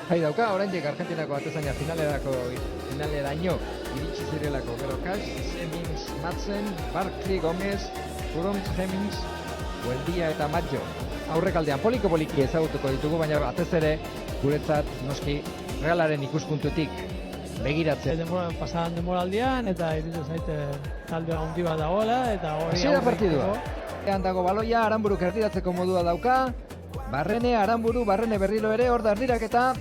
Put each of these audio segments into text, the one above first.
Jai dauka, oraindik Argentinako atezaina finaleraino iritsi zirelako. Gero Cash, Hemmings, Madsen, Barkley, Gomez, Hurons, Hemmings, Buendia eta Maggio. Aurrekaldean poliki ezagutuko ditugu, baina batez ere guretzat noski Realaren ikuspuntutik begiratzen. Pasadan denboraldian eta iruditu zaite talde handi bat dagoela eta hori hasi da partidua. Ean dago baloia, Aranburuk erdiratzeko modua dauka. Barrene, Aranburu, Barrene berriro ere, hor da erdiraketa.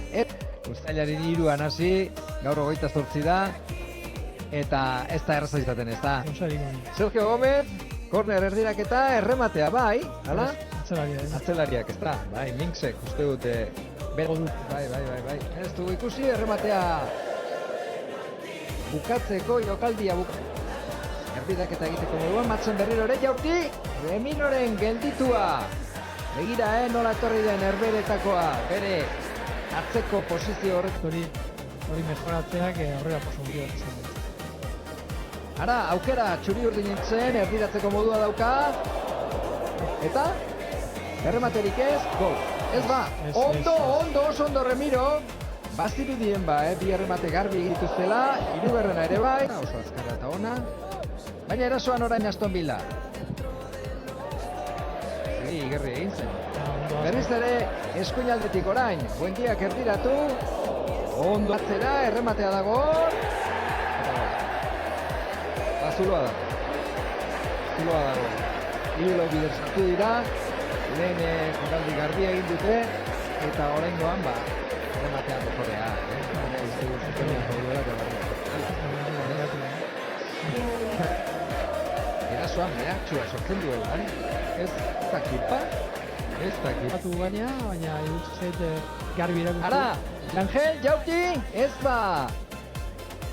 Uztailaren 3an hasi, gaur 28 da. Eta ez da erraza izaten, ez da. Sergio Gómez, korner erdiraketa, errematea, bai, hala? Atzelariak, ez da, bai, Minksek, uste dute. Bai. Ez dugu ikusi, errematea bukatzeko, jokaldia Erdidaketa egiteko moduan, Madsen berriro ere jaurti, Reminoren gelditua. Begira, nola etorri den Herberetakoa, bere atzeko posizio horrek. Hori mejoratzeak horrela posibilitatea izan du. Ara, aukera txuri urdinentzen, erdiratzeko modua dauka. Eta, errematerik ez, gol. Ez ba, oso ondo Remiro. Bazirudien bi erremate garbi egituztela, hirugarrena ere bai. Oso azkarra eta ona. Baina erasoan orain Aston Villa. Gerri egin zen. Berriz ere eskuinaldetik orain, Buendiak erdiratu. Ondo atzera, errematea dago. Zuloa dago. Hiru bider sartu dira. Lehen jokaldi garbia egin dute. Eta oraingoan errematean dokorrea. Erasoan mehatxua sortzen duela, ez dakipa. Batu baina iruditzen zaite garbi irakurtu. Ara, Angel, jaurti, ez ba.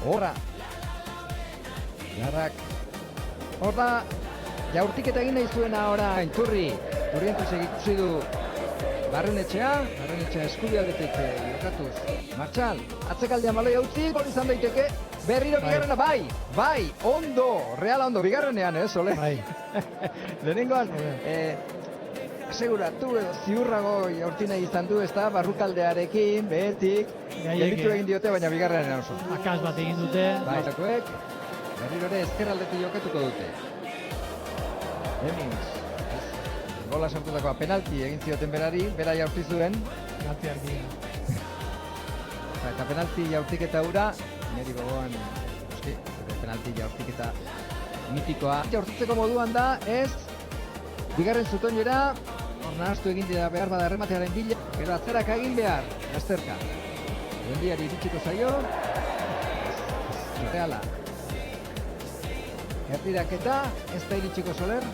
Horra. Garrak. Horra, jaurtiketa egin nahi zuena orain, Turrientzek ikusi du Barrenetxea eskubialdetik jokatuz. Martxal, atzekaldean baloi utzi, gol izan daiteke. Berriro bigarrena, bai, ondo, Reala ondo, bigarrenean, Ole? Bai. Lehenengoan, aseguratu edo ziurrago jaurti nahi izan du, ez da, barrukaldearekin, behetik, gelditu egin diote, baina bigarrenean oso. Akaz bat egin dute. Bai, zakoek, berriro ere ezkerraldetik jokatuko dute. Hemmings, gola sartutakoa penalti egin zioten berari, bera jaurti zuen. Penalti argia. Eta penalti jaurtiketa hura, niri gogoan, penalti jaurtiketa mitikoa. Jaurtitzeko moduan da, ez, bigarren zutoinera, hor nahaztu egin dira behar bada errematearen bila, gero atzerak egin behar, lasterka. Buendiari iritsiko zaio, Reala. Erdiraketa, ez da iritsiko Soler.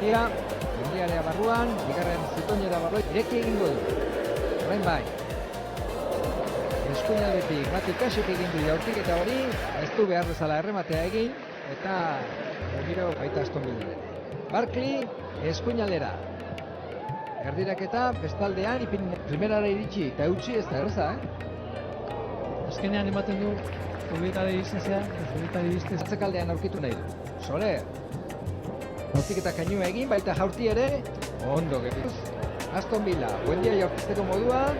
Buendiarea barruan, bigarren zutoinera barroi, ireki egingo du. Orain bai. Eskuinaldetik Mati Kasek egin du jaurtiketa hori, ez du behar bezala errematea egin, eta giro baita Aston Villa. Barkley, eskuinaldera. Erdiraketa, bestaldean, primerara iritsi, eta eutxi ez da erreza, Azkenean ematen du, zubietari iztezea, Atzekaldean aurkitu nahi du. Soler. Jaurtiketa kainua egin, baita jaurti ere, ondo getuz. Aston Villa, Buendia jaurtizteko modua,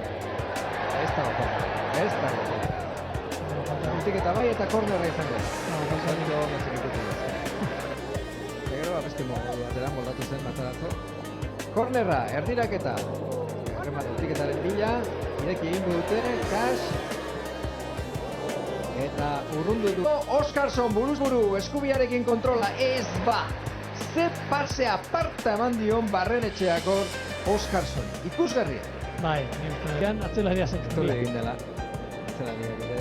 ez da gokorra. Jaurtiketa bai eta kornerra izango. Gero, abeste modua, moldatu zen, matarazo. Kornerra, erdiraketa. Jaurtiketaren bila, ireki egingo dute, Cash. Eta urrundu du. Oskarson buruz-buru eskubiarekin kontrola, ez ba. Ze pase aparta eman dion Barrenetxeako Oskarson. Ikusgarria. Bai, atzelaria zen. Tole egin dela. Atzelaria ere,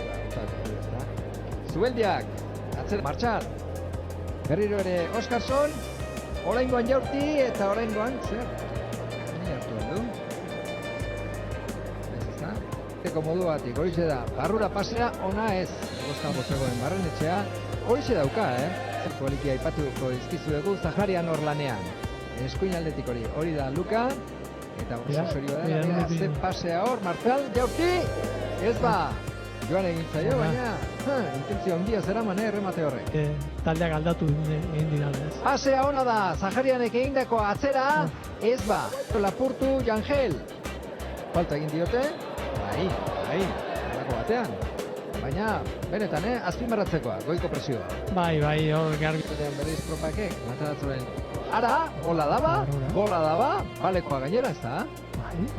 Zubeldiak, Martxal. Berriro ere Oskarson. Oraingoan jaurti eta oraingoan, zer? Ni hartu du. Eko modu batik, horixe da, barrura pasea ona ez. Gozkan bozegoen Barrenetxea, horixe dauka, Kualitia aipatuko dizkizuegu Zaharian hor lanean. Eskuinaldetik hori da Luka. Eta oso serioa da, ze pasea hor, Martxal, jaurti, ez ba. joan egin zaio, Baina. baina intentzio handia zeraman erremate horrek. Taldeak aldatu egin dira, ez? Pasea ona da, Zaharianek egindako atzera, ez ba, Lapurtu Jangel. Falta egin diote, bai, halako batean. Baina, benetan, azpimarratzekoa, goiko presioa. Bai, hor garbi. Berriz propakek, mataratzen. Ara, gola daba, balekoa gainera, ez da?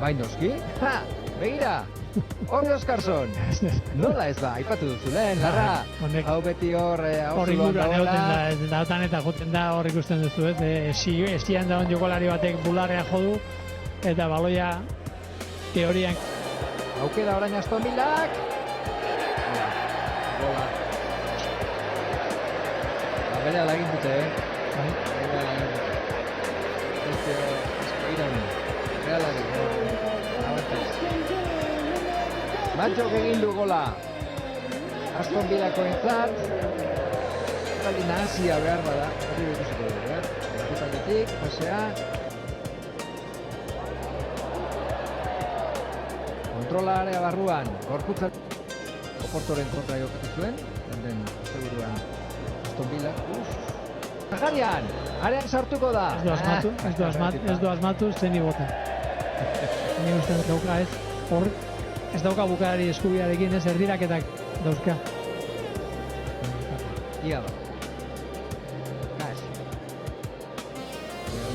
Bai noski, begira, hori Oskarson. Nola ez ba, aipatu duzu lehen, larra. Hau beti hor, hau zuloan dagoela. Dautan eta joten da hor ikusten duzu, ez? Estian dagoen jokolari batek bularrea jodu, eta baloia teorian. Aukera orain Aston Villak. Gola. Berea lagin dute, Berea lagin dute. Matxok egin du gola. Aston Villako entzat. Taldi nahazia behar bada. Hori ikusiko dugu, Bakutaldetik, pasea. Kontrola area barruan. Gorputza Oportoren kontra jokatu zuen. Den seguruan Aston Villa. Zaharian, arean sartuko da. Ez du asmatu, zeni bota. Ni uste dauka ez, hor, ez dauka bukalari eskubiarekin ez erdiraketak dauzka. Ia da. Kas.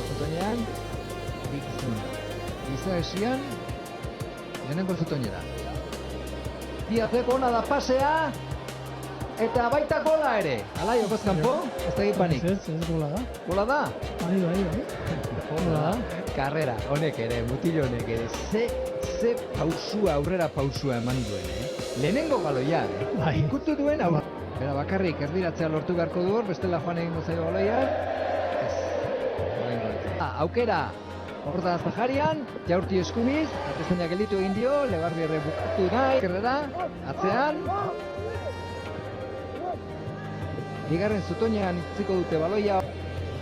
Zutoinean, Dixon. Giza esian, lehenengo zutoinera. Diazeko ona da pasea, eta baita gola ere. Ala, jokoz kanpo, ez da panik. Ez gola da. Gola da? Bai. Gola da. Karrera, honek ere, mutil honek ere, ze pausua, aurrera pausua eman duen, Lehenengo baloia, Bai. Ikutu duen, hau. Bera bakarrik erdiratzea lortu beharko du hor, bestela joan egingo zaio baloia. Aukera, hor da Zaharian, jaurti eskumiz, atezainak gelditu egin dio, Legarbiarre bukatu nahi, kerrera, atzean. Bigarren zutoinean itziko dute baloia.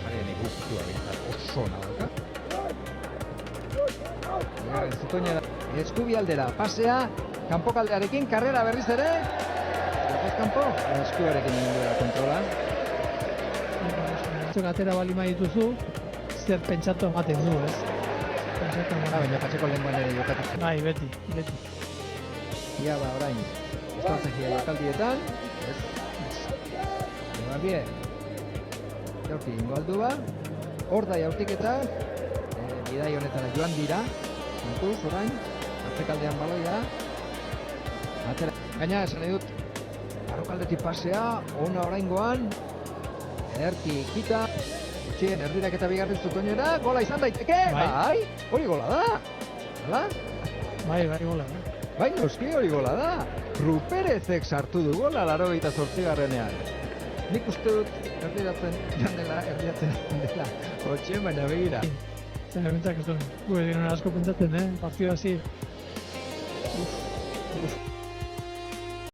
Zaharian ikutua bintzat, oso nagoeka. Bigarren zutoinean eskubialdera pasea, kanpokaldearekin, karrera berriz ere. Jokoz kanpo, eskuarekin egin duela kontrola. Zuk atera balima dituzu, zer pentsatu ematen du, ez? Baina patxeko lenguan ere jokatu zen. Bai, beti. Ia ba, orain, estrategia jokaldietan, ez. Bie, jaurti ingo aldu ba, hor da jaurtiketa, bidai honetara joan dira, kontuz, orain, atzekaldean baloia, atera. Gaina, esan nahi dut, barrukaldetik pasea, ona oraingoan, ederki kita, utxien erdirak eta bigarren zutoinera, gola izan daiteke, bai, hori gola da, hala? Bai, gola da. Bai, noski hori gola da, Ruperezek sartu du gola 88garrenean. Nik uste dut erdiratzen dela, hotxen baina begira. Zer bentzak ez duen, asko pentsatzen, partio hasi.